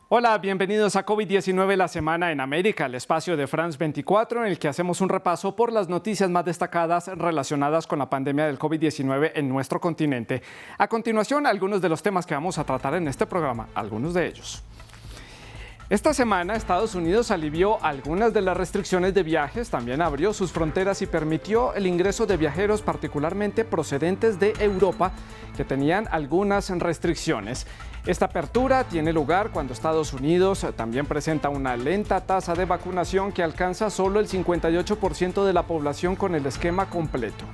Hola, bienvenidos a COVID-19 la semana en América, el espacio de France 24 en el que hacemos un repaso por las noticias más destacadas relacionadas con la pandemia del COVID-19 en nuestro continente. A continuación, algunos de los temas que vamos a tratar en este programa, algunos de ellos. Esta semana, Estados Unidos alivió algunas de las restricciones de viajes, también abrió sus fronteras y permitió el ingreso de viajeros particularmente procedentes de Europa que tenían algunas restricciones. Esta apertura tiene lugar cuando Estados Unidos también presenta una lenta tasa de vacunación que alcanza solo el 58% de la población con el esquema completo.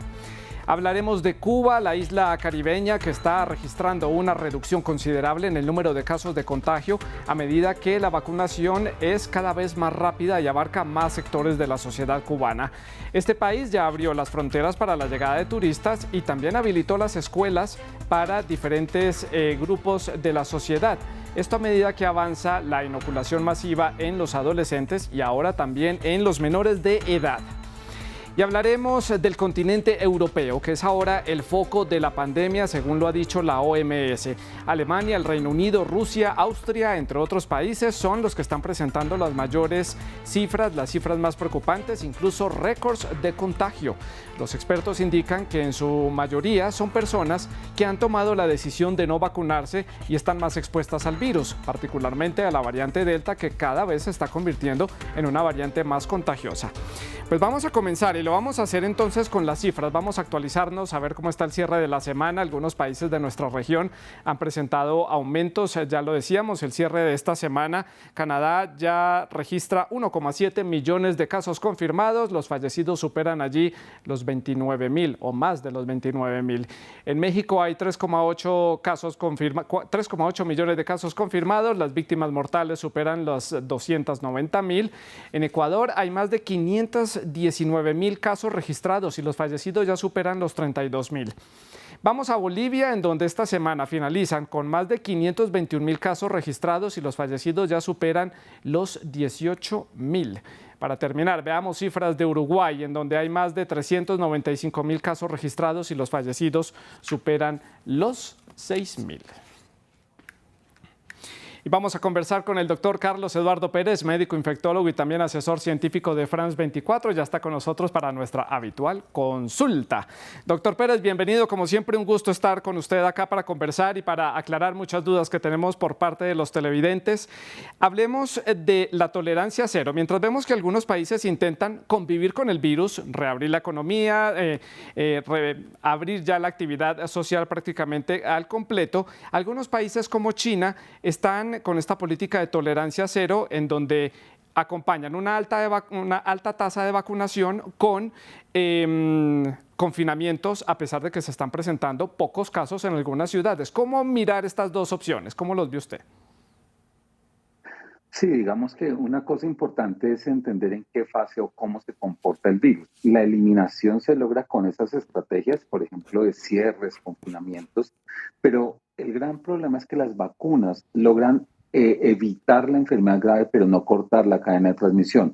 Hablaremos de Cuba, la isla caribeña que está registrando una reducción considerable en el número de casos de contagio a medida que la vacunación es cada vez más rápida y abarca más sectores de la sociedad cubana. Este país ya abrió las fronteras para la llegada de turistas y también habilitó las escuelas para diferentes grupos de la sociedad. Esto a medida que avanza la inoculación masiva en los adolescentes y ahora también en los menores de edad. Y hablaremos del continente europeo, que es ahora el foco de la pandemia, según lo ha dicho la OMS. Alemania, el Reino Unido, Rusia, Austria, entre otros países, son los que están presentando las mayores cifras, las cifras más preocupantes, incluso récords de contagio. Los expertos indican que en su mayoría son personas que han tomado la decisión de no vacunarse y están más expuestas al virus, particularmente a la variante Delta, que cada vez se está convirtiendo en una variante más contagiosa. Pues vamos a comenzar y lo vamos a hacer entonces con las cifras. Vamos a actualizarnos, a ver cómo está el cierre de la semana. Algunos países de nuestra región han presentado aumentos, ya lo decíamos, el cierre de esta semana. Canadá ya registra 1,7 millones de casos confirmados. Los fallecidos superan allí los 29,000 o más de los 29,000. En México hay 3,8 millones de casos confirmados. Las víctimas mortales superan los 290,000. En Ecuador hay más de 519,000 casos registrados y los fallecidos ya superan los 32,000. Vamos a Bolivia, en donde esta semana finalizan con más de 521,000 casos registrados y los fallecidos ya superan los 18,000. Para terminar, veamos cifras de Uruguay, en donde hay más de 395,000 casos registrados y los fallecidos superan los 6,000. Y vamos a conversar con el doctor Carlos Eduardo Pérez, médico infectólogo y también asesor científico de France 24. Ya está con nosotros para nuestra habitual consulta. Doctor Pérez, bienvenido. Como siempre, un gusto estar con usted acá para conversar y para aclarar muchas dudas que tenemos por parte de los televidentes. Hablemos de la tolerancia cero. Mientras vemos que algunos países intentan convivir con el virus, reabrir la economía, abrir ya la actividad social prácticamente al completo, algunos países como China están con esta política de tolerancia cero, en donde acompañan una alta tasa de vacunación con confinamientos, a pesar de que se están presentando pocos casos en algunas ciudades. ¿Cómo mirar estas dos opciones? ¿Cómo los ve usted? Sí, digamos que una cosa importante es entender en qué fase o cómo se comporta el virus. La eliminación se logra con esas estrategias, por ejemplo, de cierres, confinamientos, pero el gran problema es que las vacunas logran evitar la enfermedad grave, pero no cortar la cadena de transmisión.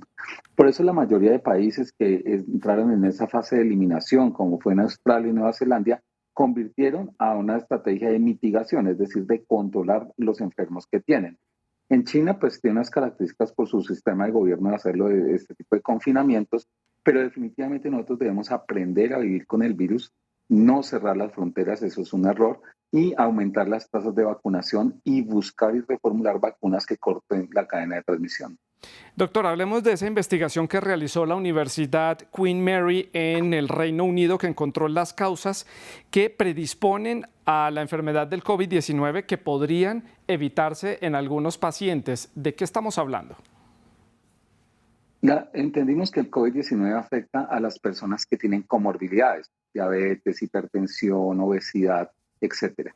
Por eso la mayoría de países que entraron en esa fase de eliminación, como fue en Australia y Nueva Zelanda, convirtieron a una estrategia de mitigación, es decir, de controlar los enfermos que tienen. En China, pues tiene unas características por su sistema de gobierno de hacerlo de este tipo de confinamientos, pero definitivamente nosotros debemos aprender a vivir con el virus, no cerrar las fronteras, eso es un error, y aumentar las tasas de vacunación y buscar y reformular vacunas que corten la cadena de transmisión. Doctor, hablemos de esa investigación que realizó la Universidad Queen Mary en el Reino Unido, que encontró las causas que predisponen a la enfermedad del COVID-19 que podrían evitarse en algunos pacientes. ¿De qué estamos hablando? Entendimos que el COVID-19 afecta a las personas que tienen comorbilidades, diabetes, hipertensión, obesidad, etcétera.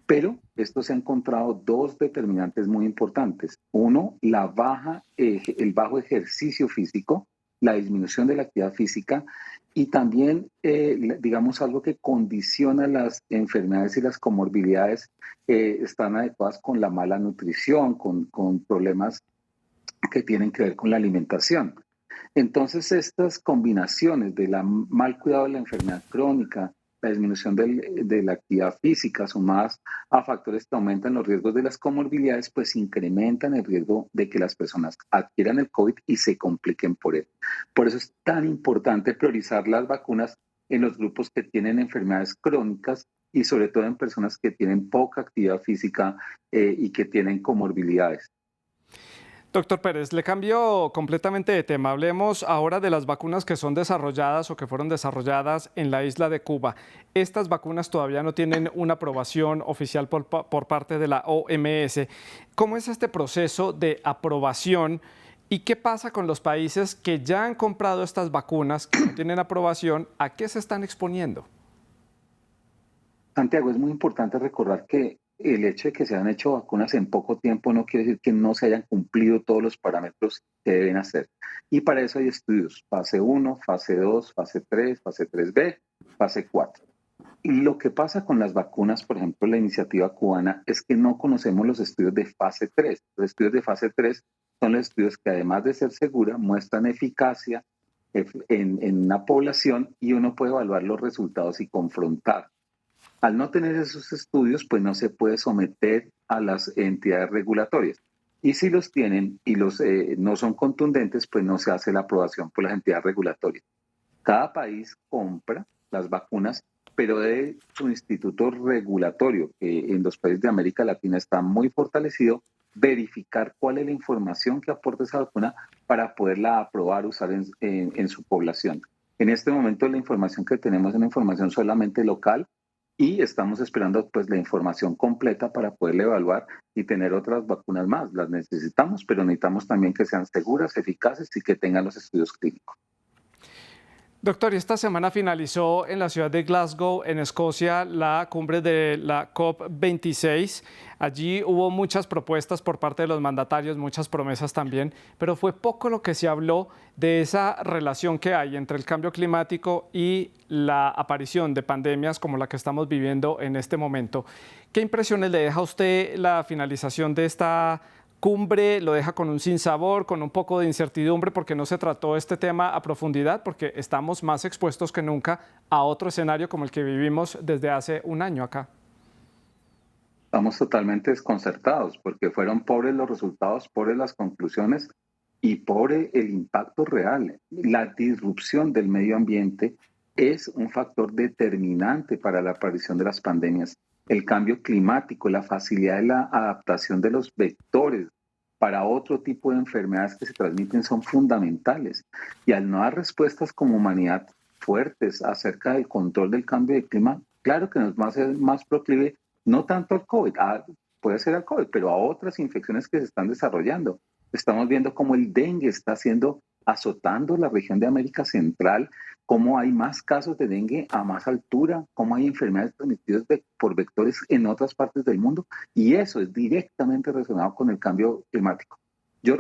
Pero esto se ha encontrado dos determinantes muy importantes. Uno, el bajo ejercicio físico, la disminución de la actividad física y también, digamos, algo que condiciona las enfermedades y las comorbilidades están adecuadas con la mala nutrición, con problemas que tienen que ver con la alimentación. Entonces, estas combinaciones de la mal cuidado de la enfermedad crónica, la disminución de la actividad física, sumadas a factores que aumentan los riesgos de las comorbilidades, pues incrementan el riesgo de que las personas adquieran el COVID y se compliquen por él. Por eso es tan importante priorizar las vacunas en los grupos que tienen enfermedades crónicas y sobre todo en personas que tienen poca actividad física y que tienen comorbilidades. Doctor Pérez, le cambio completamente de tema. Hablemos ahora de las vacunas que son desarrolladas o que fueron desarrolladas en la isla de Cuba. Estas vacunas todavía no tienen una aprobación oficial por parte de la OMS. ¿Cómo es este proceso de aprobación y qué pasa con los países que ya han comprado estas vacunas, que no tienen aprobación? ¿A qué se están exponiendo? Santiago, es muy importante recordar que el hecho de que se han hecho vacunas en poco tiempo no quiere decir que no se hayan cumplido todos los parámetros que deben hacer. Y para eso hay estudios, fase 1, fase 2, fase 3, fase 3B, fase 4. Y lo que pasa con las vacunas, por ejemplo, la iniciativa cubana, es que no conocemos los estudios de fase 3. Los estudios de fase 3 son los estudios que, además de ser segura, muestran eficacia en una población y uno puede evaluar los resultados y confrontar. Al no tener esos estudios, pues no se puede someter a las entidades regulatorias. Y si los tienen y no son contundentes, pues no se hace la aprobación por las entidades regulatorias. Cada país compra las vacunas, pero de su instituto regulatorio, que en los países de América Latina está muy fortalecido, verificar cuál es la información que aporta esa vacuna para poderla aprobar, usar en su población. En este momento la información que tenemos es una información solamente local, y estamos esperando pues la información completa para poderla evaluar y tener otras vacunas más. Las necesitamos, pero necesitamos también que sean seguras, eficaces y que tengan los estudios clínicos. Doctor, esta semana finalizó en la ciudad de Glasgow, en Escocia, la cumbre de la COP26. Allí hubo muchas propuestas por parte de los mandatarios, muchas promesas también, pero fue poco lo que se habló de esa relación que hay entre el cambio climático y la aparición de pandemias como la que estamos viviendo en este momento. ¿Qué impresiones le deja a usted la finalización de esta cumbre? ¿Lo deja con un sinsabor, con un poco de incertidumbre porque no se trató este tema a profundidad, porque estamos más expuestos que nunca a otro escenario como el que vivimos desde hace un año acá? Estamos totalmente desconcertados porque fueron pobres los resultados, pobres las conclusiones y pobre el impacto real. La disrupción del medio ambiente es un factor determinante para la aparición de las pandemias. El cambio climático, la facilidad de la adaptación de los vectores para otro tipo de enfermedades que se transmiten son fundamentales. Y al no dar respuestas como humanidad fuertes acerca del control del cambio de clima, claro que nos va a ser más proclive, no tanto al COVID, puede ser al COVID, pero a otras infecciones que se están desarrollando. Estamos viendo cómo el dengue está azotando la región de América Central, cómo hay más casos de dengue a más altura, cómo hay enfermedades transmitidas por vectores en otras partes del mundo, y eso es directamente relacionado con el cambio climático. Yo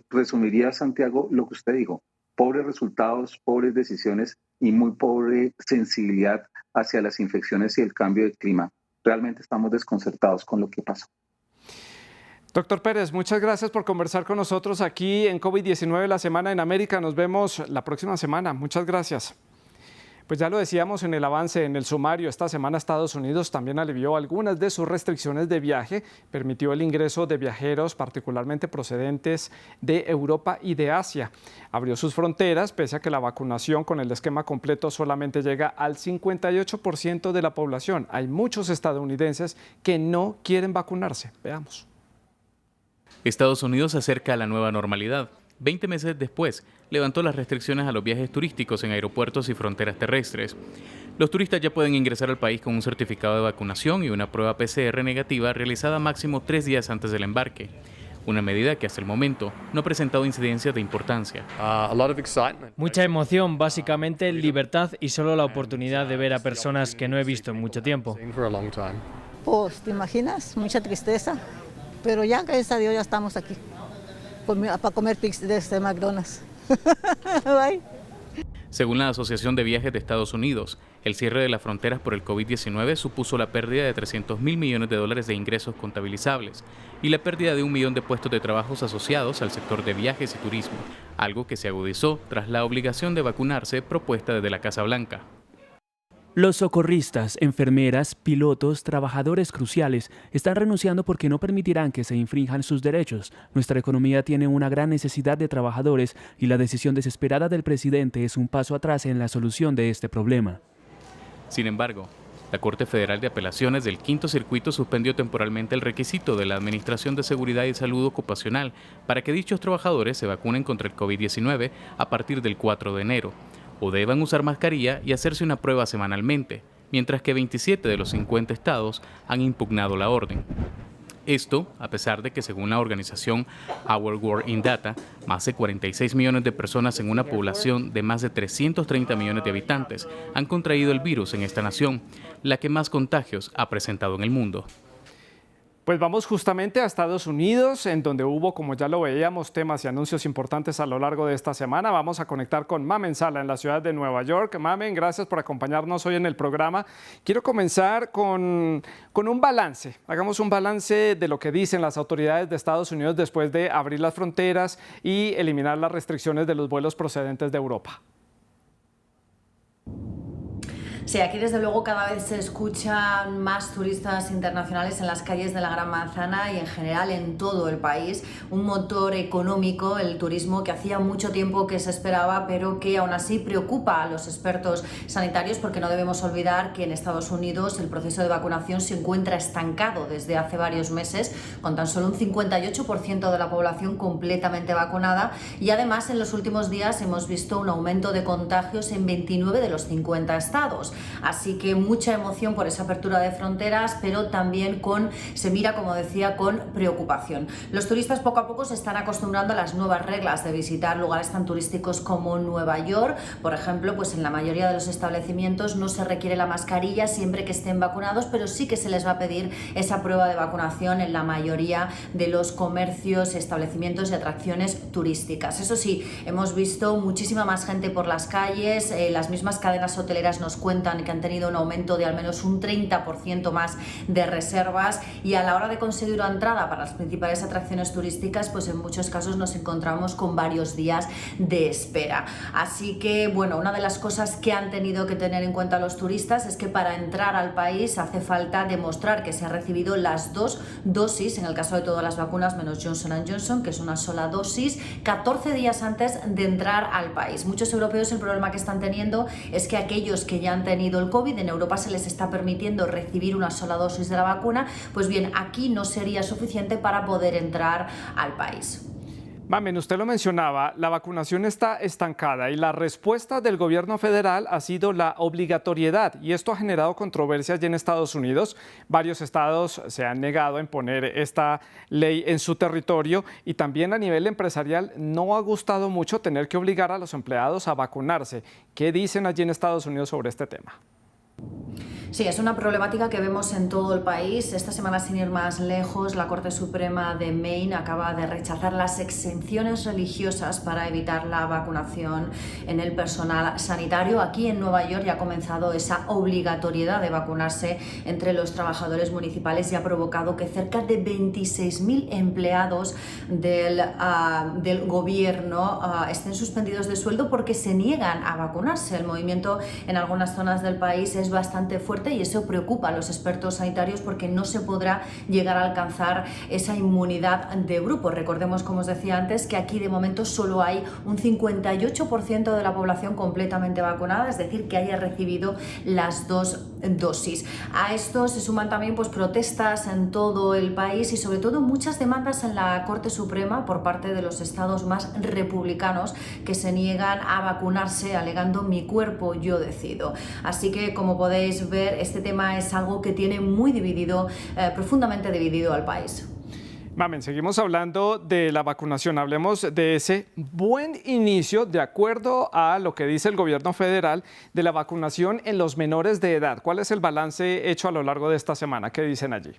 resumiría, Santiago, lo que usted dijo: pobres resultados, pobres decisiones y muy pobre sensibilidad hacia las infecciones y el cambio de clima. Realmente estamos desconcertados con lo que pasó. Doctor Pérez, muchas gracias por conversar con nosotros aquí en COVID-19, la Semana en América. Nos vemos la próxima semana. Muchas gracias. Pues ya lo decíamos en el avance, en el sumario, esta semana Estados Unidos también alivió algunas de sus restricciones de viaje, permitió el ingreso de viajeros, particularmente procedentes de Europa y de Asia. Abrió sus fronteras, pese a que la vacunación con el esquema completo solamente llega al 58% de la población. Hay muchos estadounidenses que no quieren vacunarse. Veamos. Estados Unidos se acerca a la nueva normalidad. 20 meses después, levantó las restricciones a los viajes turísticos en aeropuertos y fronteras terrestres. Los turistas ya pueden ingresar al país con un certificado de vacunación y una prueba PCR negativa realizada máximo 3 días antes del embarque. Una medida que hasta el momento no ha presentado incidencias de importancia. Mucha emoción, básicamente libertad y solo la oportunidad de ver a personas que no he visto en mucho tiempo. Pues, ¿te imaginas? Mucha tristeza. Pero ya, gracias a Dios, ya estamos aquí para comer pizza de McDonald's. Bye. Según la Asociación de Viajes de Estados Unidos, el cierre de las fronteras por el COVID-19 supuso la pérdida de $300 mil millones de ingresos contabilizables y la pérdida de 1 millón de puestos de trabajo asociados al sector de viajes y turismo, algo que se agudizó tras la obligación de vacunarse propuesta desde la Casa Blanca. Los socorristas, enfermeras, pilotos, trabajadores cruciales están renunciando porque no permitirán que se infrinjan sus derechos. Nuestra economía tiene una gran necesidad de trabajadores y la decisión desesperada del presidente es un paso atrás en la solución de este problema. Sin embargo, la Corte Federal de Apelaciones del Quinto Circuito suspendió temporalmente el requisito de la Administración de Seguridad y Salud Ocupacional para que dichos trabajadores se vacunen contra el COVID-19 a partir del 4 de enero, o deban usar mascarilla y hacerse una prueba semanalmente, mientras que 27 de los 50 estados han impugnado la orden. Esto, a pesar de que según la organización Our World in Data, más de 46 millones de personas en una población de más de 330 millones de habitantes han contraído el virus en esta nación, la que más contagios ha presentado en el mundo. Pues vamos justamente a Estados Unidos, en donde hubo, como ya lo veíamos, temas y anuncios importantes a lo largo de esta semana. Vamos a conectar con Mamen Sala en la ciudad de Nueva York. Mamen, gracias por acompañarnos hoy en el programa. Quiero comenzar con un balance. Hagamos un balance de lo que dicen las autoridades de Estados Unidos después de abrir las fronteras y eliminar las restricciones de los vuelos procedentes de Europa. Sí, aquí desde luego cada vez se escuchan más turistas internacionales en las calles de la Gran Manzana y en general en todo el país. Un motor económico, el turismo, que hacía mucho tiempo que se esperaba, pero que aún así preocupa a los expertos sanitarios, porque no debemos olvidar que en Estados Unidos el proceso de vacunación se encuentra estancado desde hace varios meses, con tan solo un 58% de la población completamente vacunada, y además en los últimos días hemos visto un aumento de contagios en 29 de los 50 estados. Así que mucha emoción por esa apertura de fronteras, pero también se mira, como decía, con preocupación. Los turistas poco a poco se están acostumbrando a las nuevas reglas de visitar lugares tan turísticos como Nueva York. Por ejemplo, pues en la mayoría de los establecimientos no se requiere la mascarilla siempre que estén vacunados, pero sí que se les va a pedir esa prueba de vacunación en la mayoría de los comercios, establecimientos y atracciones turísticas. Eso sí, hemos visto muchísima más gente por las calles, las mismas cadenas hoteleras nos cuentan que han tenido un aumento de al menos un 30% más de reservas, y a la hora de conseguir una entrada para las principales atracciones turísticas, pues en muchos casos nos encontramos con varios días de espera. Así que, bueno, una de las cosas que han tenido que tener en cuenta los turistas es que para entrar al país hace falta demostrar que se ha recibido las 2 dosis, en el caso de todas las vacunas menos Johnson & Johnson, que es una sola dosis, 14 días antes de entrar al país. Muchos europeos el problema que están teniendo es que aquellos que ya han tenido el COVID, en Europa se les está permitiendo recibir una sola dosis de la vacuna, pues bien, aquí no sería suficiente para poder entrar al país. Mamen, usted lo mencionaba, la vacunación está estancada y la respuesta del gobierno federal ha sido la obligatoriedad, y esto ha generado controversias ya en Estados Unidos. Varios estados se han negado a imponer esta ley en su territorio, y también a nivel empresarial no ha gustado mucho tener que obligar a los empleados a vacunarse. ¿Qué dicen allí en Estados Unidos sobre este tema? Sí, es una problemática que vemos en todo el país. Esta semana, sin ir más lejos, la Corte Suprema de Maine acaba de rechazar las exenciones religiosas para evitar la vacunación en el personal sanitario. Aquí en Nueva York ya ha comenzado esa obligatoriedad de vacunarse entre los trabajadores municipales y ha provocado que cerca de 26.000 empleados del gobierno estén suspendidos de sueldo porque se niegan a vacunarse. El movimiento en algunas zonas del país es bastante fuerte y eso preocupa a los expertos sanitarios porque no se podrá llegar a alcanzar esa inmunidad de grupo. Recordemos, como os decía antes, que aquí de momento solo hay un 58% de la población completamente vacunada, es decir, que haya recibido las 2 dosis. A esto se suman también pues protestas en todo el país y sobre todo muchas demandas en la Corte Suprema por parte de los estados más republicanos que se niegan a vacunarse alegando mi cuerpo, yo decido. Así que, como podéis ver, este tema es algo que tiene muy dividido, profundamente dividido al país. Mamen, seguimos hablando de la vacunación. Hablemos de ese buen inicio, de acuerdo a lo que dice el gobierno federal, de la vacunación en los menores de edad. ¿Cuál es el balance hecho a lo largo de esta semana? ¿Qué dicen allí?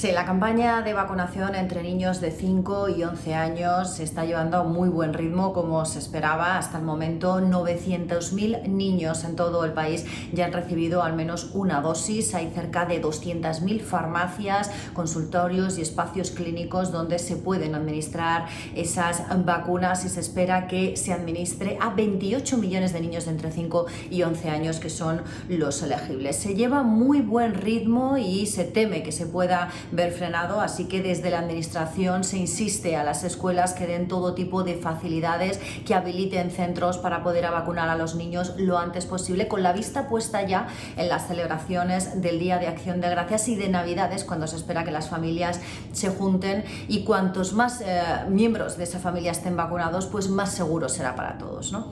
Sí, la campaña de vacunación entre niños de 5 y 11 años se está llevando a muy buen ritmo, como se esperaba. Hasta el momento, 900.000 niños en todo el país ya han recibido al menos una dosis. Hay cerca de 200.000 farmacias, consultorios y espacios clínicos donde se pueden administrar esas vacunas, y se espera que se administre a 28 millones de niños de entre 5 y 11 años, que son los elegibles. Se lleva muy buen ritmo y se teme que se pueda ver frenado, así que desde la administración se insiste a las escuelas que den todo tipo de facilidades, que habiliten centros para poder vacunar a los niños lo antes posible, con la vista puesta ya en las celebraciones del Día de Acción de Gracias y de Navidades, cuando se espera que las familias se junten, y cuantos más miembros de esa familia estén vacunados, pues más seguro será para todos, ¿no?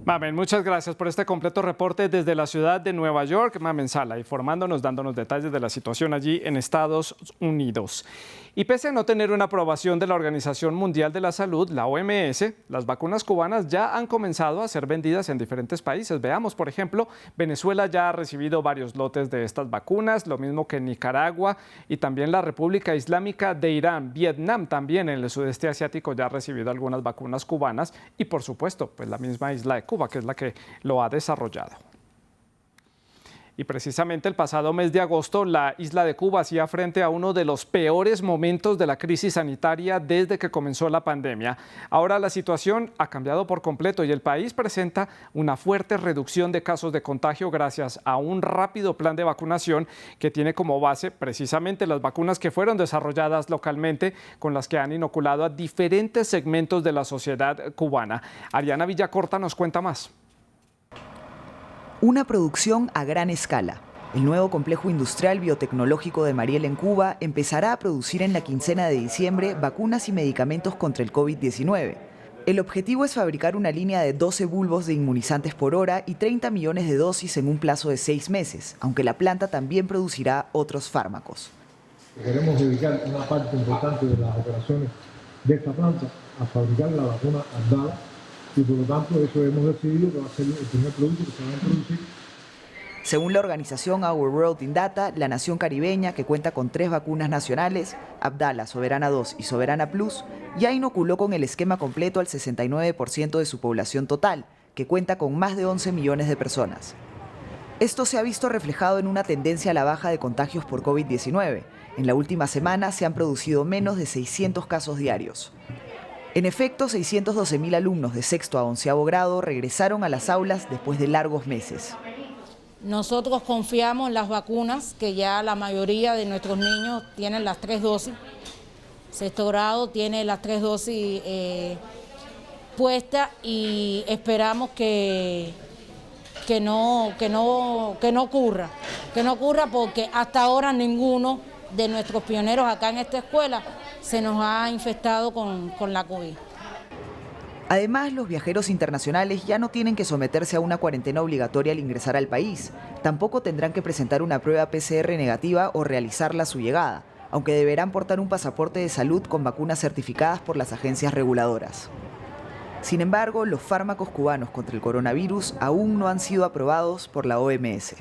Mamen, muchas gracias por este completo reporte desde la ciudad de Nueva York. Mamen Sala, informándonos, dándonos detalles de la situación allí en Estados Unidos. Y pese a no tener una aprobación de la Organización Mundial de la Salud, la OMS, las vacunas cubanas ya han comenzado a ser vendidas en diferentes países. Veamos, por ejemplo, Venezuela ya ha recibido varios lotes de estas vacunas, lo mismo que Nicaragua y también la República Islámica de Irán. Vietnam también, en el sudeste asiático, ya ha recibido algunas vacunas cubanas, y por supuesto, pues la misma isla de Cuba, que es la que lo ha desarrollado. Y precisamente el pasado mes de agosto, la isla de Cuba hacía frente a uno de los peores momentos de la crisis sanitaria desde que comenzó la pandemia. Ahora la situación ha cambiado por completo y el país presenta una fuerte reducción de casos de contagio gracias a un rápido plan de vacunación que tiene como base precisamente las vacunas que fueron desarrolladas localmente, con las que han inoculado a diferentes segmentos de la sociedad cubana. Ariana Villacorta nos cuenta más. Una producción a gran escala. El nuevo complejo industrial biotecnológico de Mariel en Cuba empezará a producir en la quincena de diciembre vacunas y medicamentos contra el COVID-19. El objetivo es fabricar una línea de 12 bulbos de inmunizantes por hora y 30 millones de dosis en un plazo de 6 meses, aunque la planta también producirá otros fármacos. Queremos dedicar una parte importante de las operaciones de esta planta a fabricar la vacuna Abdala, y por lo tanto eso hemos decidido que va a ser el primer producto que se va a introducir. Según la organización Our World in Data, la nación caribeña, que cuenta con 3 vacunas nacionales, Abdala, Soberana 2 y Soberana Plus, ya inoculó con el esquema completo al 69% de su población total, que cuenta con más de 11 millones de personas. Esto se ha visto reflejado en una tendencia a la baja de contagios por COVID-19. En la última semana se han producido menos de 600 casos diarios. En efecto, 612.000 alumnos de sexto a 11º grado regresaron a las aulas después de largos meses. Nosotros confiamos en las vacunas, que ya la mayoría de nuestros niños tienen las 3 dosis. Sexto grado tiene las 3 dosis puestas, y esperamos que no ocurra. Que no ocurra, porque hasta ahora ninguno de nuestros pioneros acá en esta escuela se nos ha infectado con la COVID. Además, los viajeros internacionales ya no tienen que someterse a una cuarentena obligatoria al ingresar al país. Tampoco tendrán que presentar una prueba PCR negativa o realizarla a su llegada, aunque deberán portar un pasaporte de salud con vacunas certificadas por las agencias reguladoras. Sin embargo, los fármacos cubanos contra el coronavirus aún no han sido aprobados por la OMS.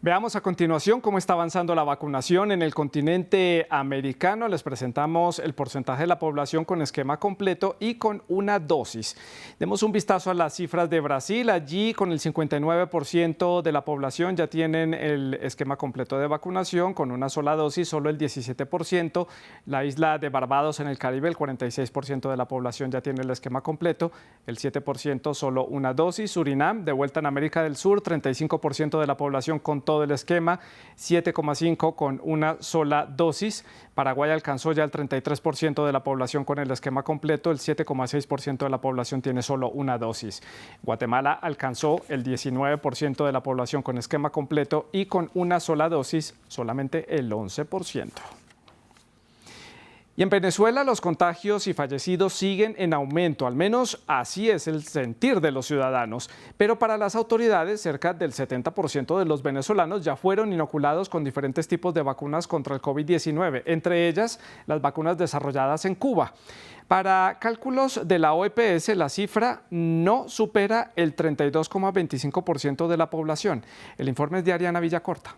Veamos a continuación cómo está avanzando la vacunación en el continente americano. Les presentamos el porcentaje de la población con esquema completo y con una dosis. Demos un vistazo a las cifras de Brasil. Allí, con el 59% de la población ya tienen el esquema completo de vacunación con una sola dosis, solo el 17%. La isla de Barbados en el Caribe, el 46% de la población ya tiene el esquema completo, el 7% solo una dosis. Surinam, de vuelta en América del Sur, 35% de la población con todo el esquema, 7,5% con una sola dosis. Paraguay alcanzó ya el 33% de la población con el esquema completo, el 7,6% de la población tiene solo una dosis. Guatemala alcanzó el 19% de la población con esquema completo y con una sola dosis solamente el 11%. Y en Venezuela los contagios y fallecidos siguen en aumento, al menos así es el sentir de los ciudadanos. Pero para las autoridades, cerca del 70% de los venezolanos ya fueron inoculados con diferentes tipos de vacunas contra el COVID-19, entre ellas las vacunas desarrolladas en Cuba. Para cálculos de la OEPS, la cifra no supera el 32,25% de la población. El informe es de Ariana Villacorta.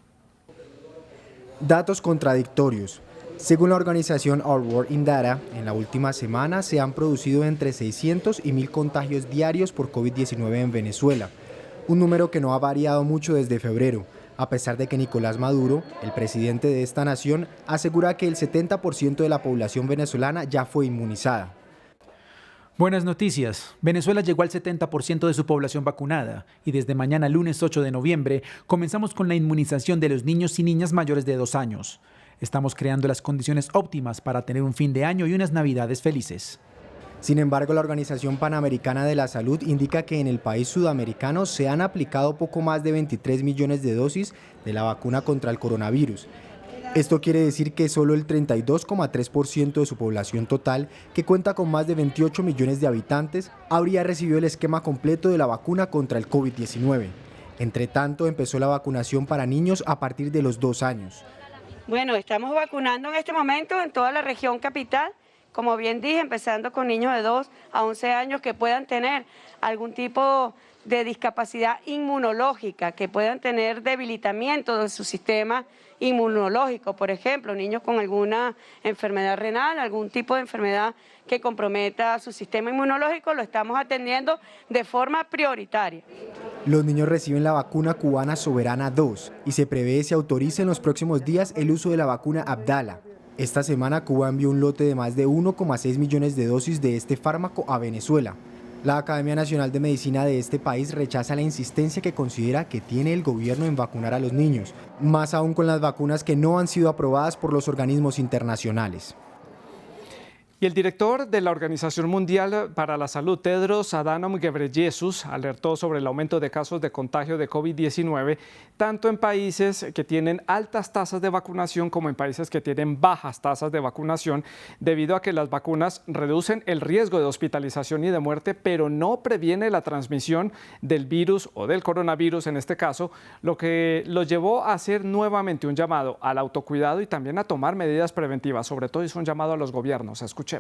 Datos contradictorios. Según la organización Our World in Data, en la última semana se han producido entre 600 y 1.000 contagios diarios por COVID-19 en Venezuela, un número que no ha variado mucho desde febrero, a pesar de que Nicolás Maduro, el presidente de esta nación, asegura que el 70% de la población venezolana ya fue inmunizada. Buenas noticias. Venezuela llegó al 70% de su población vacunada y desde mañana lunes 8 de noviembre comenzamos con la inmunización de los niños y niñas mayores de 2 años. Estamos creando las condiciones óptimas para tener un fin de año y unas navidades felices. Sin embargo, la Organización Panamericana de la Salud indica que en el país sudamericano se han aplicado poco más de 23 millones de dosis de la vacuna contra el coronavirus. Esto quiere decir que solo el 32,3% de su población total, que cuenta con más de 28 millones de habitantes, habría recibido el esquema completo de la vacuna contra el COVID-19. Entre tanto, empezó la vacunación para niños a partir de los 2 años. Bueno, estamos vacunando en este momento en toda la región capital, como bien dije, empezando con niños de 2 a 11 años que puedan tener algún tipo de discapacidad inmunológica, que puedan tener debilitamiento de su sistema inmunológico, por ejemplo, niños con alguna enfermedad renal, algún tipo de enfermedad que comprometa su sistema inmunológico, lo estamos atendiendo de forma prioritaria. Los niños reciben la vacuna cubana Soberana 2 y se prevé se autorice en los próximos días el uso de la vacuna Abdala. Esta semana Cuba envió un lote de más de 1,6 millones de dosis de este fármaco a Venezuela. La Academia Nacional de Medicina de este país rechaza la insistencia que considera que tiene el gobierno en vacunar a los niños, más aún con las vacunas que no han sido aprobadas por los organismos internacionales. Y el director de la Organización Mundial para la Salud, Tedros Adhanom Ghebreyesus, alertó sobre el aumento de casos de contagio de COVID-19, tanto en países que tienen altas tasas de vacunación como en países que tienen bajas tasas de vacunación, debido a que las vacunas reducen el riesgo de hospitalización y de muerte, pero no previene la transmisión del virus o del coronavirus en este caso, lo que los llevó a hacer nuevamente un llamado al autocuidado y también a tomar medidas preventivas. Sobre todo hizo un llamado a los gobiernos. Escuchemos.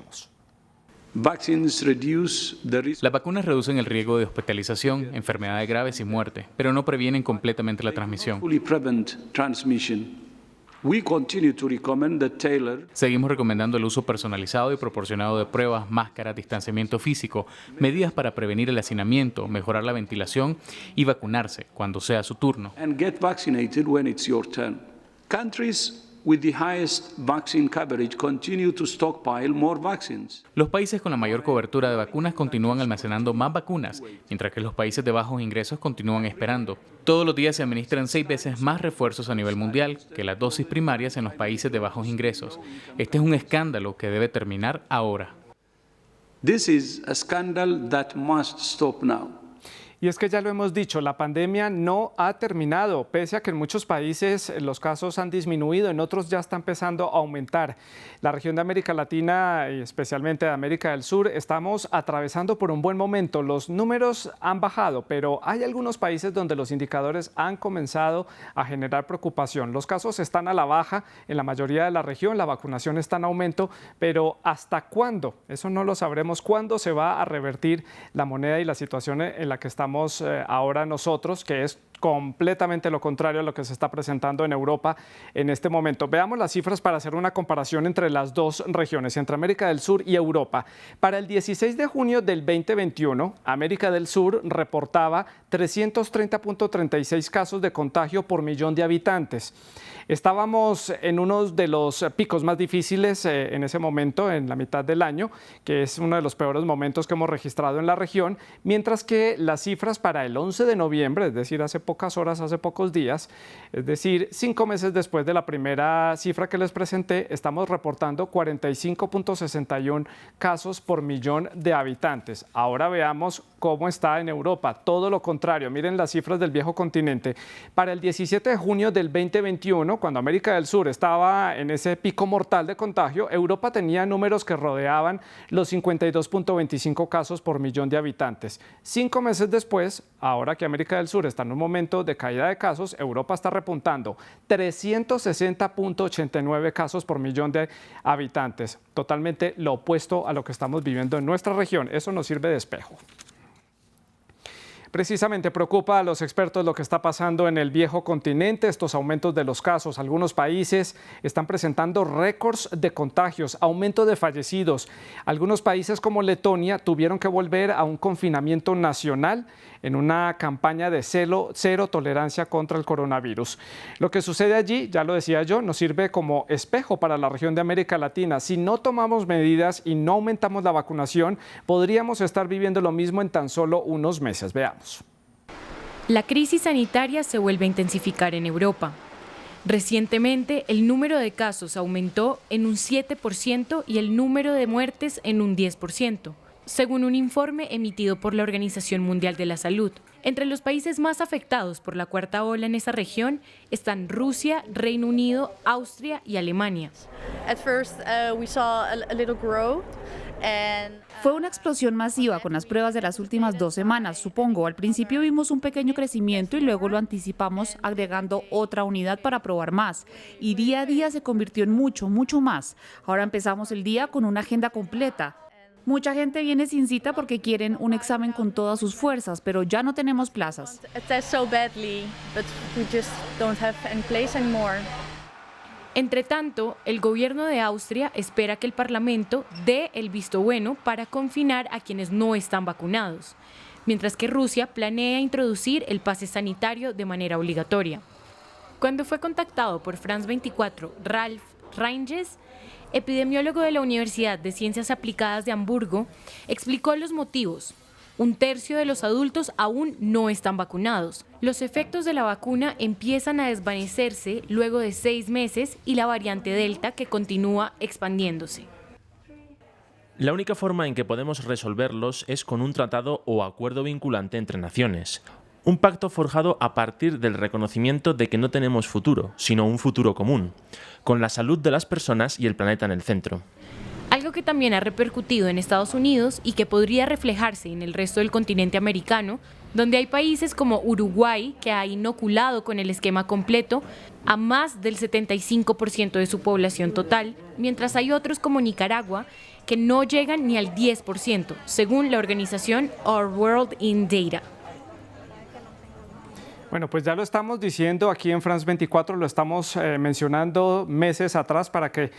Las vacunas reducen el riesgo de hospitalización, enfermedades graves y muerte, pero no previenen completamente la transmisión. Seguimos recomendando el uso personalizado y proporcionado de pruebas, máscaras, distanciamiento físico, medidas para prevenir el hacinamiento, mejorar la ventilación y vacunarse cuando sea su turno. Los países con la mayor cobertura de vacunas continúan almacenando más vacunas, mientras que los países de bajos ingresos continúan esperando. Todos los días se administran 6 veces más refuerzos a nivel mundial que las dosis primarias en los países de bajos ingresos. Este es un escándalo que debe terminar ahora. This is a scandal that must stop now. Y es que ya lo hemos dicho, la pandemia no ha terminado, pese a que en muchos países los casos han disminuido, en otros ya está empezando a aumentar. La región de América Latina y especialmente de América del Sur estamos atravesando por un buen momento. Los números han bajado, pero hay algunos países donde los indicadores han comenzado a generar preocupación. Los casos están a la baja en la mayoría de la región, la vacunación está en aumento, pero ¿hasta cuándo? Eso no lo sabremos. ¿Cuándo se va a revertir la moneda y la situación en la que estamos ahora nosotros, que es completamente lo contrario a lo que se está presentando en Europa en este momento? Veamos las cifras para hacer una comparación entre las dos regiones, entre América del Sur y Europa. Para el 16 de junio del 2021, América del Sur reportaba 330.36 casos de contagio por millón de habitantes. Estábamos en uno de los picos más difíciles en ese momento, en la mitad del año, que es uno de los peores momentos que hemos registrado en la región, mientras que las cifras para el 11 de noviembre, es decir, hace pocas horas, hace pocos días, es decir, 5 meses después de la primera cifra que les presenté, estamos reportando 45.61 casos por millón de habitantes. Ahora veamos cómo está en Europa. Todo lo contrario, miren las cifras del viejo continente. Para el 17 de junio del 2021, cuando América del Sur estaba en ese pico mortal de contagio, Europa tenía números que rodeaban los 52.25 casos por millón de habitantes. 5 meses después, ahora que América del Sur está en un momento de caída de casos, Europa está repuntando 360.89 casos por millón de habitantes. Totalmente lo opuesto a lo que estamos viviendo en nuestra región. Eso nos sirve de espejo. Precisamente preocupa a los expertos lo que está pasando en el viejo continente, estos aumentos de los casos. Algunos países están presentando récords de contagios, aumento de fallecidos. Algunos países como Letonia tuvieron que volver a un confinamiento nacional en una campaña de cero tolerancia contra el coronavirus. Lo que sucede allí, ya lo decía yo, nos sirve como espejo para la región de América Latina. Si no tomamos medidas y no aumentamos la vacunación, podríamos estar viviendo lo mismo en tan solo unos meses. Veamos. La crisis sanitaria se vuelve a intensificar en Europa. Recientemente, el número de casos aumentó en un 7% y el número de muertes en un 10%, según un informe emitido por la Organización Mundial de la Salud. Entre los países más afectados por la cuarta ola en esa región están Rusia, Reino Unido, Austria y Alemania. Fue una explosión masiva con las pruebas de las últimas 2 semanas, supongo. Al principio vimos un pequeño crecimiento y luego lo anticipamos agregando otra unidad para probar más. Y día a día se convirtió en mucho más. Ahora empezamos el día con una agenda completa. Mucha gente viene sin cita porque quieren un examen con todas sus fuerzas, pero ya no tenemos plazas. Entre tanto, el gobierno de Austria espera que el Parlamento dé el visto bueno para confinar a quienes no están vacunados, mientras que Rusia planea introducir el pase sanitario de manera obligatoria. Cuando fue contactado por France 24, Ralf Reinges, epidemiólogo de la Universidad de Ciencias Aplicadas de Hamburgo, explicó los motivos. 1/3 de los adultos aún no están vacunados. Los efectos de la vacuna empiezan a desvanecerse luego de 6 meses y la variante Delta que continúa expandiéndose. La única forma en que podemos resolverlos es con un tratado o acuerdo vinculante entre naciones. Un pacto forjado a partir del reconocimiento de que no tenemos futuro, sino un futuro común, con la salud de las personas y el planeta en el centro. Algo que también ha repercutido en Estados Unidos y que podría reflejarse en el resto del continente americano, donde hay países como Uruguay, que ha inoculado con el esquema completo a más del 75% de su población total, mientras hay otros como Nicaragua, que no llegan ni al 10%, según la organización Our World in Data. Bueno, pues ya lo estamos diciendo aquí en France 24, lo estamos mencionando meses atrás para que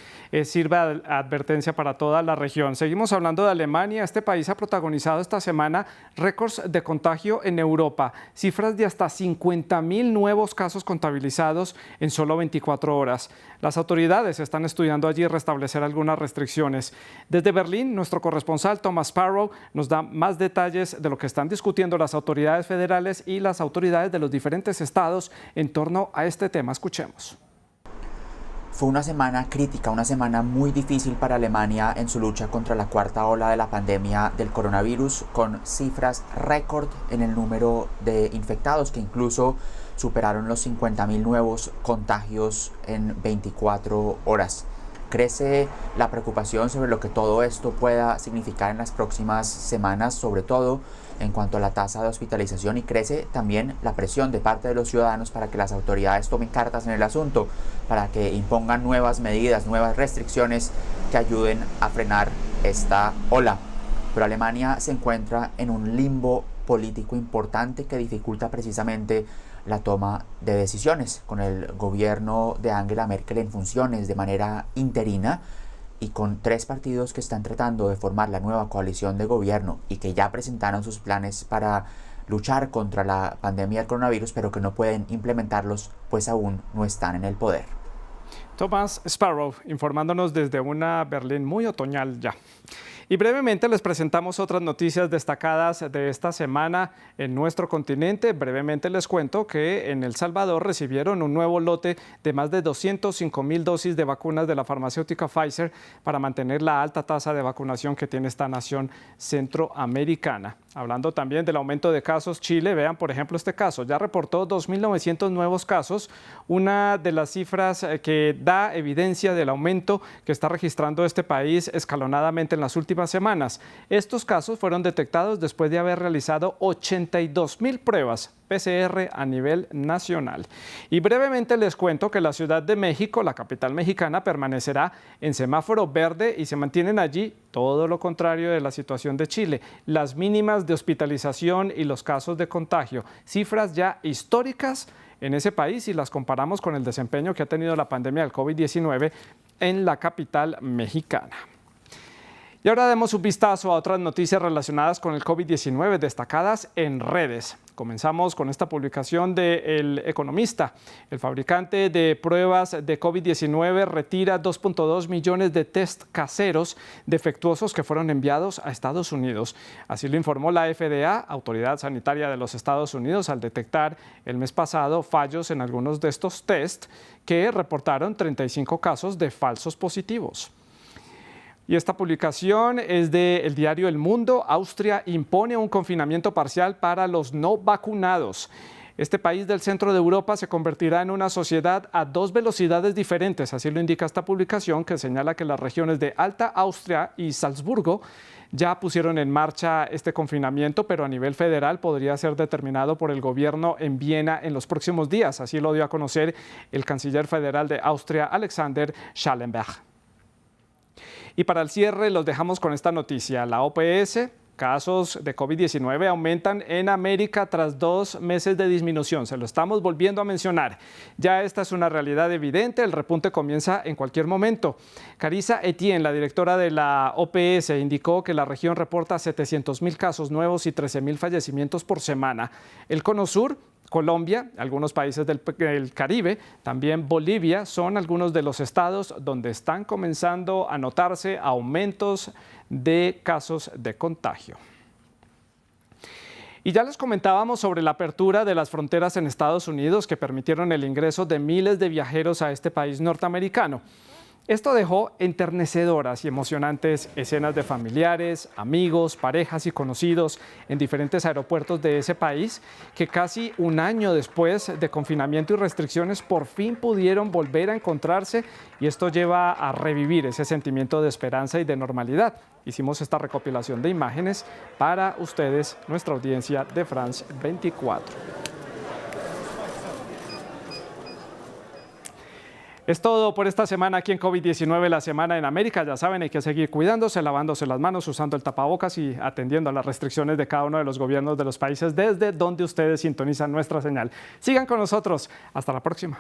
sirva de advertencia para toda la región. Seguimos hablando de Alemania. Este país ha protagonizado esta semana récords de contagio en Europa, cifras de hasta 50.000 nuevos casos contabilizados en solo 24 horas. Las autoridades están estudiando allí restablecer algunas restricciones. Desde Berlín, nuestro corresponsal Thomas Sparrow nos da más detalles de lo que están discutiendo las autoridades federales y las autoridades de los diferentes estados en torno a este tema. Escuchemos. Fue una semana crítica, una semana muy difícil para Alemania en su lucha contra la cuarta ola de la pandemia del coronavirus, con cifras récord en el número de infectados que incluso superaron los 50.000 nuevos contagios en 24 horas. Crece la preocupación sobre lo que todo esto pueda significar en las próximas semanas, sobre todo en cuanto a la tasa de hospitalización, y crece también la presión de parte de los ciudadanos para que las autoridades tomen cartas en el asunto, para que impongan nuevas medidas, nuevas restricciones que ayuden a frenar esta ola. Pero Alemania se encuentra en un limbo político importante que dificulta precisamente la toma de decisiones, con el gobierno de Angela Merkel en funciones de manera interina y con 3 partidos que están tratando de formar la nueva coalición de gobierno y que ya presentaron sus planes para luchar contra la pandemia del coronavirus, pero que no pueden implementarlos, pues aún no están en el poder. Thomas Sparrow, informándonos desde una Berlín muy otoñal ya. Y brevemente les presentamos otras noticias destacadas de esta semana en nuestro continente. Brevemente les cuento que en El Salvador recibieron un nuevo lote de más de 205.000 dosis de vacunas de la farmacéutica Pfizer para mantener la alta tasa de vacunación que tiene esta nación centroamericana. Hablando también del aumento de casos, Chile, vean por ejemplo este caso, ya reportó 2.900 nuevos casos, una de las cifras que da evidencia del aumento que está registrando este país escalonadamente en las últimas semanas. Estos casos fueron detectados después de haber realizado 82.000 pruebas, PCR a nivel nacional. Y brevemente les cuento que la Ciudad de México, la capital mexicana, permanecerá en semáforo verde y se mantienen allí todo lo contrario de la situación de Chile. Las mínimas de hospitalización y los casos de contagio, cifras ya históricas en ese país si las comparamos con el desempeño que ha tenido la pandemia del COVID-19 en la capital mexicana. Y ahora demos un vistazo a otras noticias relacionadas con el COVID-19 destacadas en redes. Comenzamos con esta publicación de El Economista. El fabricante de pruebas de COVID-19 retira 2.2 millones de test caseros defectuosos que fueron enviados a Estados Unidos. Así lo informó la FDA, Autoridad Sanitaria de los Estados Unidos, al detectar el mes pasado fallos en algunos de estos test que reportaron 35 casos de falsos positivos. Y esta publicación es del diario El Mundo. Austria impone un confinamiento parcial para los no vacunados. Este país del centro de Europa se convertirá en una sociedad a dos velocidades diferentes, así lo indica esta publicación, que señala que las regiones de Alta Austria y Salzburgo ya pusieron en marcha este confinamiento, pero a nivel federal podría ser determinado por el gobierno en Viena en los próximos días. Así lo dio a conocer el canciller federal de Austria, Alexander Schallenberg. Y para el cierre los dejamos con esta noticia. La OPS, casos de COVID-19 aumentan en América tras 2 meses de disminución. Se lo estamos volviendo a mencionar. Ya esta es una realidad evidente. El repunte comienza en cualquier momento. Carissa Etienne, la directora de la OPS, indicó que la región reporta 700,000 casos nuevos y 13,000 fallecimientos por semana. El Cono Sur, Colombia, algunos países del Caribe, también Bolivia, son algunos de los estados donde están comenzando a notarse aumentos de casos de contagio. Y ya les comentábamos sobre la apertura de las fronteras en Estados Unidos que permitieron el ingreso de miles de viajeros a este país norteamericano. Esto dejó enternecedoras y emocionantes escenas de familiares, amigos, parejas y conocidos en diferentes aeropuertos de ese país que casi un año después de confinamiento y restricciones por fin pudieron volver a encontrarse, y esto lleva a revivir ese sentimiento de esperanza y de normalidad. Hicimos esta recopilación de imágenes para ustedes, nuestra audiencia de France 24. Es todo por esta semana aquí en COVID-19, la semana en América. Ya saben, hay que seguir cuidándose, lavándose las manos, usando el tapabocas y atendiendo a las restricciones de cada uno de los gobiernos de los países desde donde ustedes sintonizan nuestra señal. Sigan con nosotros. Hasta la próxima.